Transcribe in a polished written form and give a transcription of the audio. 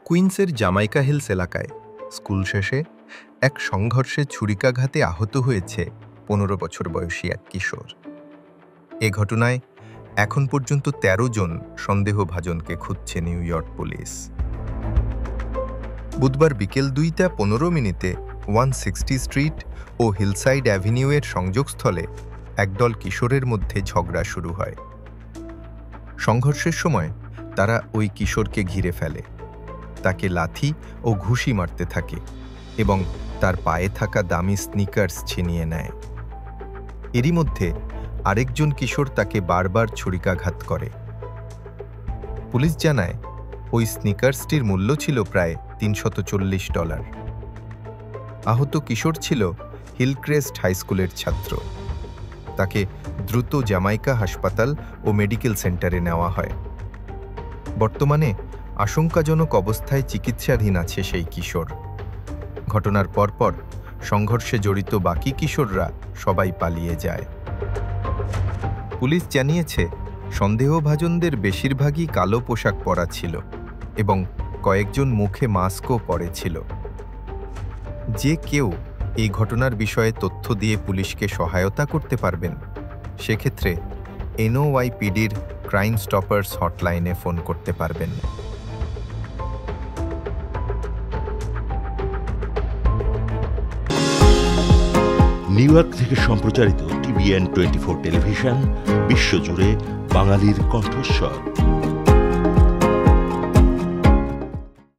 কুইন্সের Jamaica hills এলাকায় school শেষে এক সংঘর্ষে ছুরিকাঘাতে আহত হয়েছে ১৫ বছর বয়সী এক কিশোর। এ ঘটনায় এখন পর্যন্ত ১৩ জন সন্দেহভাজনকে খুঁজছে নিউ ইয়র্ক পুলিশ। বুধবার বিকেল ২টা ১৫ মিনিটে 160 স্ট্রিট ও হিলসাইড অ্যাভিনিউয়ের সংযোগস্থলে একদল কিশোরের মধ্যে ঝগড়া শুরু হয়। সংঘর্ষের সময় তারা ওই কিশোরকে ঘিরে ফেলে, তাকে লাথি ও ঘুষি মারতে থাকে এবং তার পায়ে থাকা দামি স্নিকার্স ছিনিয়ে নেয়। এরই মধ্যে আরেকজন কিশোর তাকে বারবার ছুরিকাঘাত করে। পুলিশ জানায় ওই স্নিকার্সটির মূল্য ছিল প্রায় $৩৪০। আহত কিশোর ছিল হিলক্রেস্ট হাইস্কুলের ছাত্র। তাকে দ্রুত জামাইকা হাসপাতাল ও মেডিকেল সেন্টারে নেওয়া হয়। বর্তমানে আশঙ্কাজনক অবস্থায় চিকিৎসাধীন আছে সেই কিশোর। ঘটনার পরপর সংঘর্ষে জড়িত বাকি কিশোররা সবাই পালিয়ে যায়। পুলিশ জানিয়েছে, সন্দেহভাজনদের বেশিরভাগই কালো পোশাক পরা ছিল এবং কয়েকজন মুখে মাস্কও পরেছিল। যে কেউ এই ঘটনার বিষয়ে তথ্য দিয়ে পুলিশকে সহায়তা করতে পারবেন, সেক্ষেত্রে NYPDর ক্রাইম স্টপার্স হটলাইনে ফোন করতে পারবেন। নিউ ইয়র্ক থেকে সম্প্রচারিত TVN 24 টেলিভিশন বিশ্বজুড়ে বাঙালির কণ্ঠস্বর।